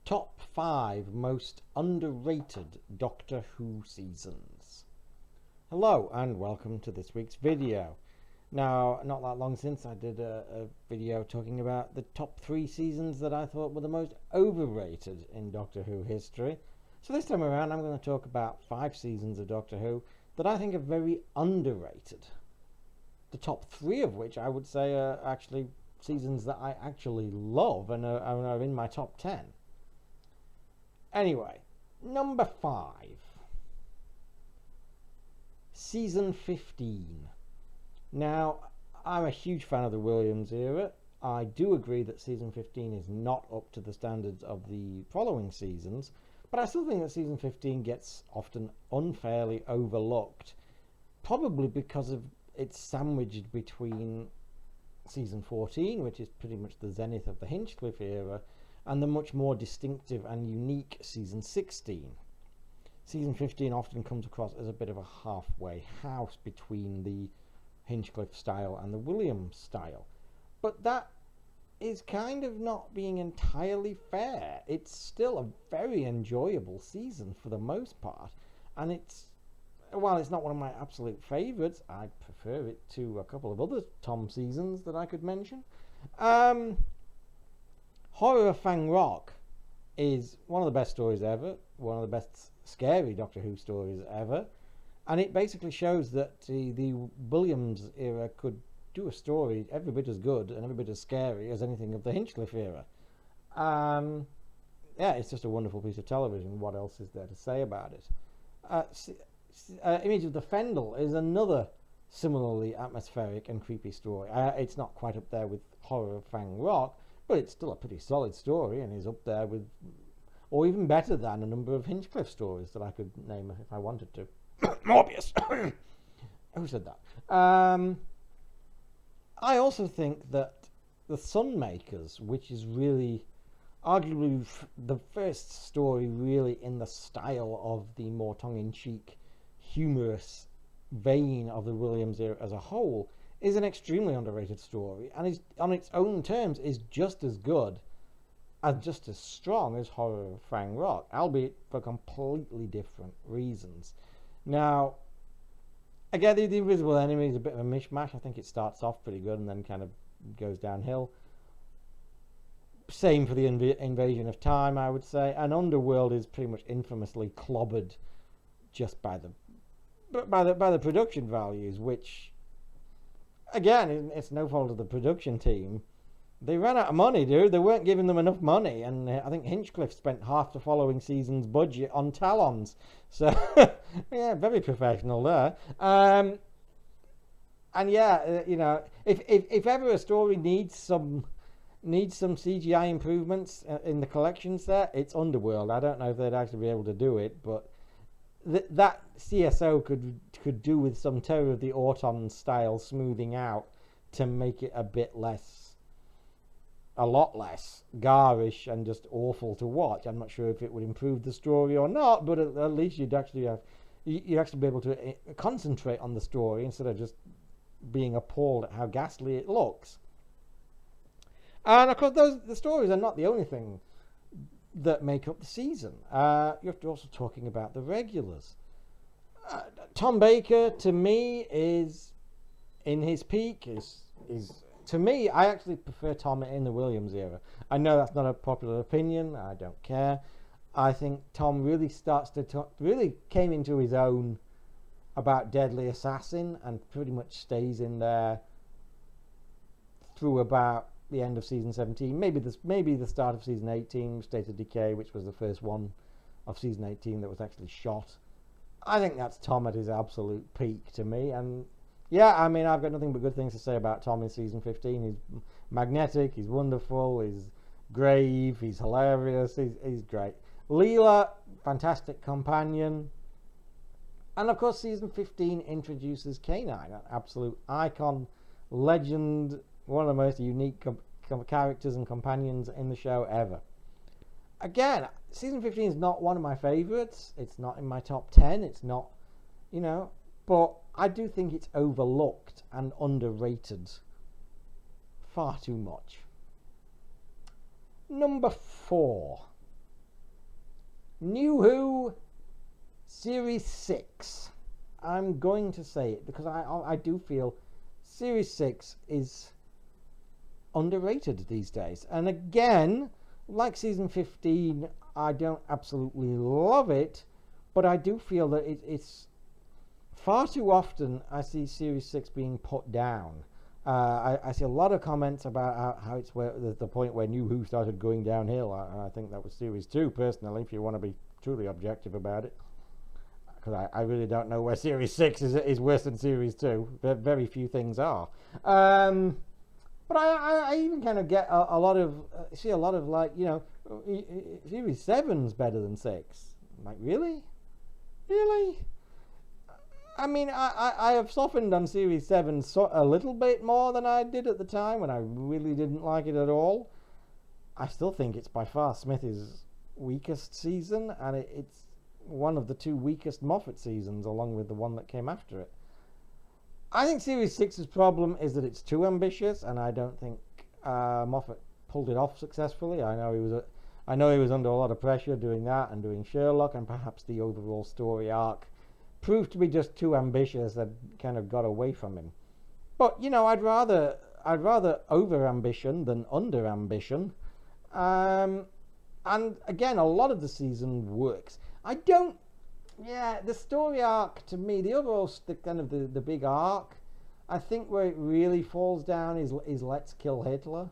Top 5 most underrated Doctor Who seasons. Hello and welcome to this week's video. Now, not that long since I did a video talking about the top 3 seasons that I thought were the most overrated in Doctor Who history. So this time around I'm going to talk about 5 seasons of Doctor Who that I think are very underrated. The top 3 of which I would say are actually seasons that I actually love and are in my top 10. Anyway, number 5. Season 15. Now, I'm a huge fan of the Williams era. I do agree that season 15 is not up to the standards of the following seasons, but I still think that season 15 gets often unfairly overlooked, probably because of it's sandwiched between season 14, which is pretty much the zenith of the Hinchcliffe era, and the much more distinctive and unique season 16. Season 15 often comes across as a bit of a halfway house between the Hinchcliffe style and the Williams style. But that is kind of not being entirely fair. It's still a very enjoyable season for the most part, and while it's not one of my absolute favourites, I prefer it to a couple of other Tom seasons that I could mention. Horror of Fang Rock is one of the best stories ever, one of the best scary Doctor Who stories ever, and it basically shows that the Williams era could do a story every bit as good and every bit as scary as anything of the Hinchcliffe era. Yeah, it's just a wonderful piece of television. What else is there to say about it? Image of the Fendel is another similarly atmospheric and creepy story. It's not quite up there with Horror of Fang Rock, but it's still a pretty solid story and is up there with, or even better than, a number of Hinchcliffe stories that I could name if I wanted to. Morbius! Who said that? I also think that The Sunmakers, which is really arguably the first story really in the style of the more tongue-in-cheek, humorous vein of the Williams era as a whole, is an extremely underrated story, and is on its own terms is just as good and just as strong as Horror of Fang Rock, albeit for completely different reasons. Now, again, the Invisible Enemy is a bit of a mishmash. I think it starts off pretty good and then kind of goes downhill. Same for the Invasion of Time, I would say. And Underworld is pretty much infamously clobbered just by the production values, which, again, it's no fault of the production team. They ran out of money, dude. They weren't giving them enough money, and I think Hinchcliffe spent half the following season's budget on Talons. So, yeah, very professional there. And yeah, if ever a story needs some CGI improvements in the collections there, it's Underworld. I don't know if they'd actually be able to do it, but that CSO could do with some Terror of the Auton style smoothing out to make it a lot less garish and just awful to watch. I'm not sure if it would improve the story or not, but at least you'd actually be able to concentrate on the story instead of just being appalled at how ghastly it looks. And of course, the stories are not the only thing that make up the season. You're also talking about the regulars. Tom Baker, to me, is in his peak. To me, I actually prefer Tom in the Williams era. I know that's not a popular opinion. I don't care. I think Tom really really came into his own about Deadly Assassin and pretty much stays in there through about the end of season 17, maybe the start of season 18, State of Decay, which was the first one of season 18 that was actually shot. I think that's Tom at his absolute peak to me, and yeah, I mean, I've got nothing but good things to say about Tom in season 15. He's magnetic, he's wonderful, he's grave, he's hilarious, he's great. Leela, fantastic companion. And of course, season 15 introduces K9, an absolute icon, legend, one of the most unique characters and companions in the show ever. Again, season 15 is not one of my favourites. It's not in my top 10. It's not, but I do think it's overlooked and underrated far too much. Number 4. New Who Series 6. I'm going to say it because I do feel Series 6 is underrated these days. And again, like season 15, I don't absolutely love it, but I do feel that it's far too often I see Series 6 being put down. I see a lot of comments about how it's the point where New Who started going downhill. I think that was Series 2, personally, if you want to be truly objective about it. Because I really don't know where Series 6 is worse than Series 2. Very few things are. But I even kind of get a lot of, see a lot of like, Series 7's better than 6. I'm like, really? Really? I mean, I have softened on Series 7 a little bit more than I did at the time when I really didn't like it at all. I still think it's by far Smithy's weakest season, and it's one of the two weakest Moffat seasons, along with the one that came after it. I think Series 6's problem is that it's too ambitious, and I don't think Moffat pulled it off successfully. I know he was under a lot of pressure doing that and doing Sherlock, and perhaps the overall story arc proved to be just too ambitious and kind of got away from him. But I'd rather over ambition than under ambition. And again, a lot of the season works. The story arc to me, the overall the big arc, I think where it really falls down is Let's Kill Hitler.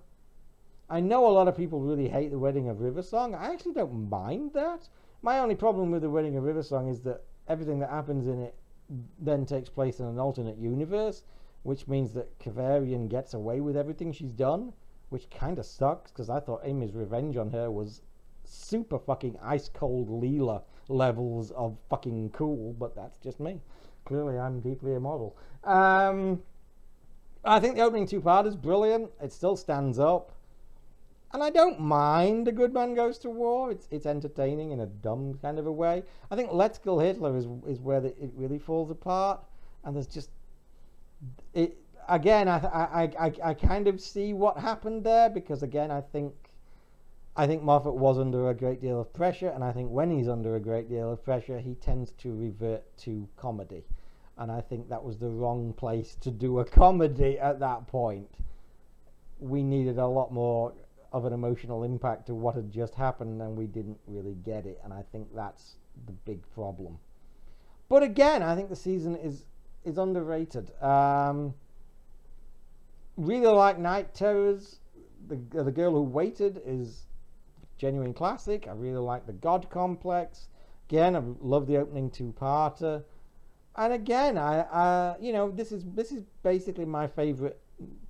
I know a lot of people really hate the Wedding of Riversong. I actually don't mind that. My only problem with the Wedding of Riversong is that everything that happens in it then takes place in an alternate universe, which means that Kavarian gets away with everything she's done, which kind of sucks, because I thought Amy's revenge on her was super fucking ice cold Leela levels of fucking cool, but that's just me. Clearly I'm deeply immoral. I think the opening two-part is brilliant. It still stands up. And I don't mind A Good Man Goes to War. It's entertaining in a dumb kind of a way. I think Let's Kill Hitler is where it really falls apart. And there's just... it again, I kind of see what happened there, because again, I think Moffat was under a great deal of pressure, and I think when he's under a great deal of pressure, he tends to revert to comedy. And I think that was the wrong place to do a comedy at that point. We needed a lot more of an emotional impact to what had just happened, and we didn't really get it, and I think that's the big problem. But again, I think the season is underrated. Really like Night Terrors. The Girl Who Waited is genuine classic. I really like The God Complex. Again, I love the opening two-parter. And again, this is basically my favourite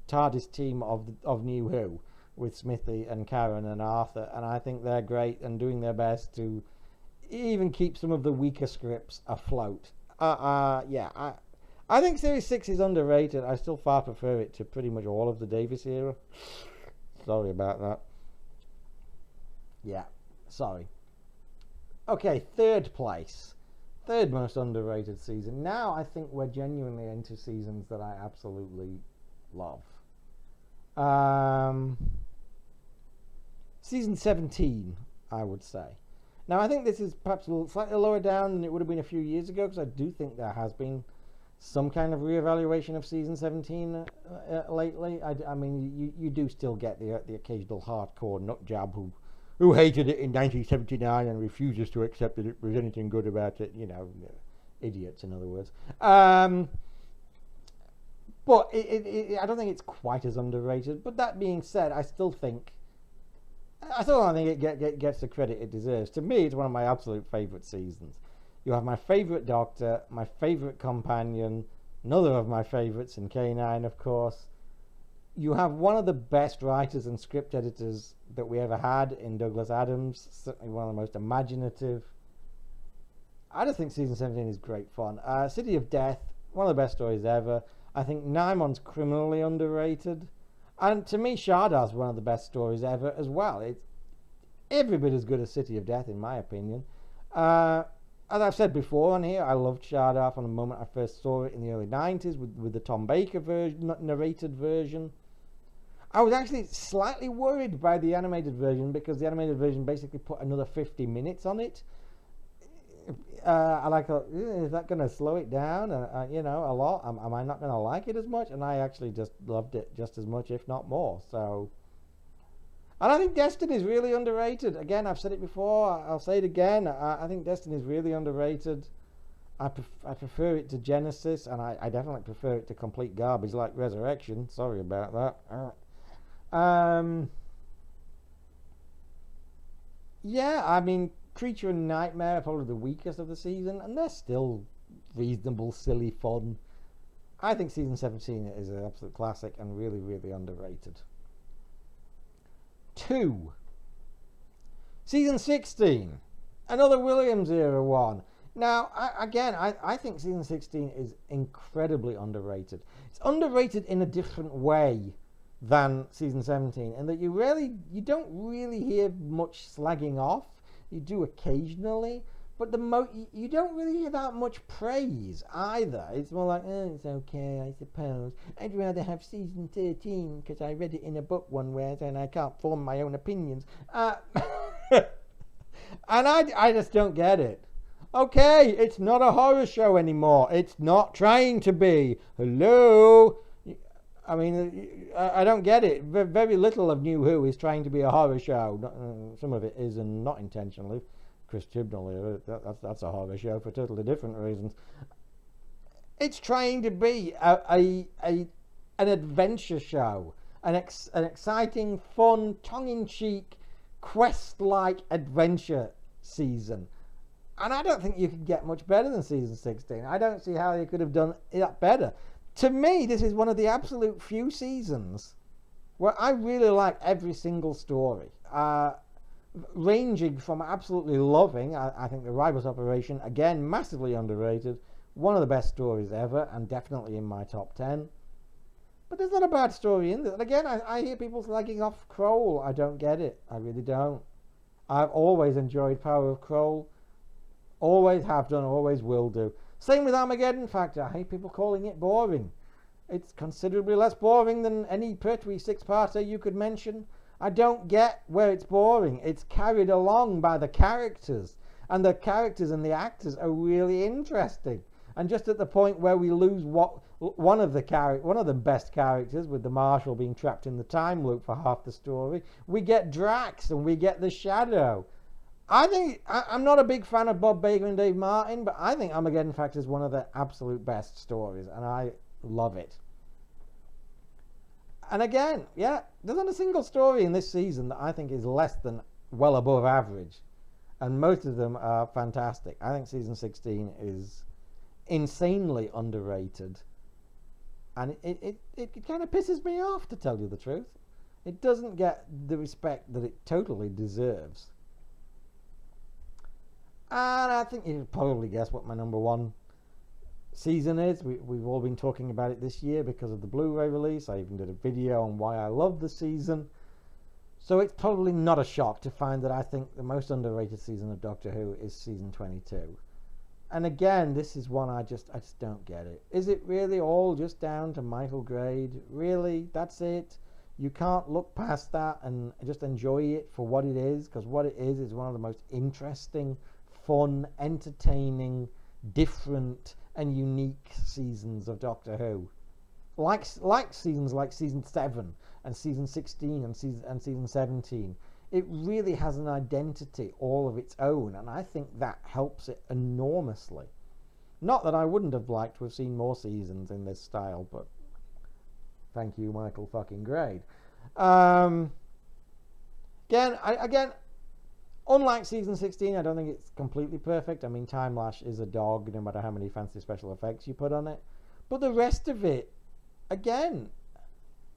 TARDIS team of New Who, with Smithy and Karen and Arthur, and I think they're great and doing their best to even keep some of the weaker scripts afloat. I think Series 6 is underrated. I still far prefer it to pretty much all of the Davis era. Sorry about that. Yeah, sorry. Okay, third place. Third most underrated season. Now I think we're genuinely into seasons that I absolutely love. Season 17, I would say. Now, I think this is perhaps a little slightly lower down than it would have been a few years ago, because I do think there has been some kind of re-evaluation of season 17 lately. I mean, you do still get the occasional hardcore nut job who hated it in 1979 and refuses to accept that it was anything good about it. Idiots, in other words. But I don't think it's quite as underrated. But that being said, I still don't think it gets the credit it deserves. To me, it's one of my absolute favourite seasons. You have my favourite Doctor, my favourite companion, another of my favourites in K9, of course. You have one of the best writers and script editors that we ever had in Douglas Adams, certainly one of the most imaginative. I just think season 17 is great fun. City of Death, one of the best stories ever. I think Naimon's criminally underrated. And to me, Shardar's one of the best stories ever as well. It's every bit as good as City of Death, in my opinion. As I've said before on here, I loved Shardar from the moment I first saw it in the early 90s with the Tom Baker narrated version. I was actually slightly worried by the animated version, because the animated version basically put another 50 minutes on it. I like, is that going to slow it down? A lot. Am I not going to like it as much? And I actually just loved it just as much, if not more. So, and I think Destiny is really underrated. Again, I've said it before. I'll say it again. I think Destiny is really underrated. I prefer it to Genesis, and I definitely prefer it to complete garbage like Resurrection. Sorry about that. Yeah, I mean, Creature and Nightmare are probably the weakest of the season, and they're still reasonable, silly fun. I think season 17 is an absolute classic and really, really underrated. 2. Season 16. Another Williams era one. Now, I think season 16 is incredibly underrated. It's underrated in a different way than season 17, in that you don't really hear much slagging off. You do occasionally, but you don't really hear that much praise either. It's more like, oh, it's okay, I suppose. I'd rather have season 13 because I read it in a book one way and I can't form my own opinions. And I just don't get it. Okay, it's not a horror show anymore. It's not trying to be. Hello? I mean, I don't get it. Very little of New Who is trying to be a horror show. Some of it is, and not intentionally. Chris Chibnall, that's a horror show for totally different reasons. It's trying to be an adventure show, an exciting, fun, tongue-in-cheek, quest-like adventure season. And I don't think you could get much better than season 16. I don't see how you could have done that better. To me, this is one of the absolute few seasons where I really like every single story. Ranging from absolutely loving, I think the Rivals Operation, again, massively underrated. One of the best stories ever, and definitely in my top 10. But there's not a bad story in this. And again, I hear people slagging off Kroll. I don't get it. I really don't. I've always enjoyed Power of Kroll. Always have done, always will do. Same with Armageddon Factor. I hate people calling it boring. It's considerably less boring than any Pertwee six-parter you could mention. I don't get where it's boring. It's carried along by the characters. And the characters and the actors are really interesting. And just at the point where we lose one of the best characters, with the Marshal being trapped in the time loop for half the story, we get Drax and we get the Shadow. I'm not a big fan of Bob Baker and Dave Martin, but I think Armageddon Factor is one of the absolute best stories, and I love it. And again, yeah, there's not a single story in this season that I think is less than well above average, and most of them are fantastic. I think season 16 is insanely underrated, and it kind of pisses me off, to tell you the truth. It doesn't get the respect that it totally deserves. And I think you can probably guess what my number one season is. We've all been talking about it this year because of the Blu-ray release. I even did a video on why I love the season. So it's probably not a shock to find that I think the most underrated season of Doctor Who is season 22. And again, this is one I just don't get it. Is it really all just down to Michael Grade? Really? That's it? You can't look past that and just enjoy it for what it is? Because what it is one of the most interesting, fun, entertaining, different and unique seasons of Doctor Who. Like seasons like season 7 and season 16 and season 17. It really has an identity all of its own, and I think that helps it enormously. Not that I wouldn't have liked to have seen more seasons in this style, but thank you, Michael fucking Grade. Again, unlike season 16, I don't think it's completely perfect. I mean, Time Lash is a dog, no matter how many fancy special effects you put on it. But the rest of it, again,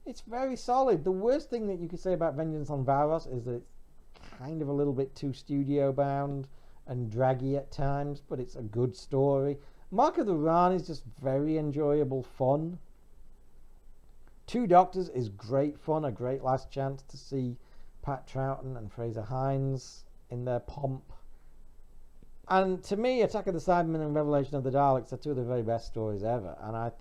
it's very solid. The worst thing that you could say about Vengeance on Varos is that it's kind of a little bit too studio-bound and draggy at times, but it's a good story. Mark of the Ran is just very enjoyable fun. Two Doctors is great fun, a great last chance to see Pat Troughton and Fraser Hines in their pomp. And to me, Attack of the Cybermen and Revelation of the Daleks are two of the very best stories ever. And I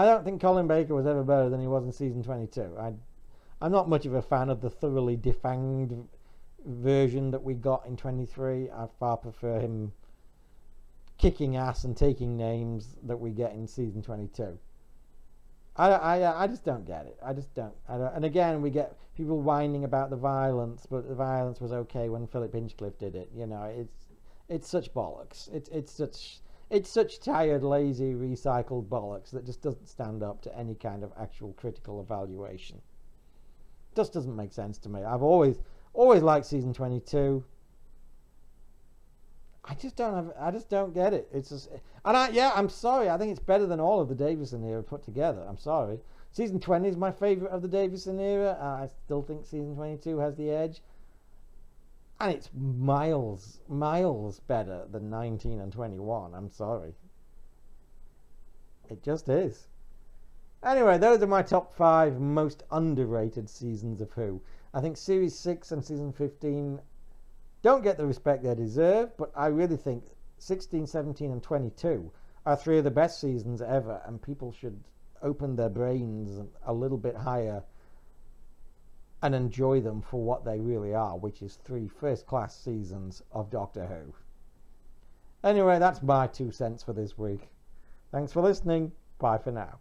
don't think Colin Baker was ever better than he was in season 22. I'm not much of a fan of the thoroughly defanged version that we got in 23. I far prefer him kicking ass and taking names that we get in season 22. I just don't get it. I don't. And again, we get people whining about the violence, but the violence was okay when Philip Hinchcliffe did it. It's such bollocks. It's such tired, lazy, recycled bollocks that just doesn't stand up to any kind of actual critical evaluation. Just doesn't make sense to me. I've always liked season 22. I just don't get it. It's just, I'm sorry. I think it's better than all of the Davison era put together. I'm sorry. Season 20 is my favourite of the Davison era. I still think season 22 has the edge, and it's miles better than 19 and 21. I'm sorry. It just is. Anyway, those are my top 5 most underrated seasons of Who. I think Series 6 and Season 15 don't get the respect they deserve, but I really think 16, 17 and 22 are 3 of the best seasons ever, and people should open their brains a little bit higher and enjoy them for what they really are, which is 3 first-class seasons of Doctor Who. Anyway, that's my 2 cents for this week. Thanks for listening. Bye for now.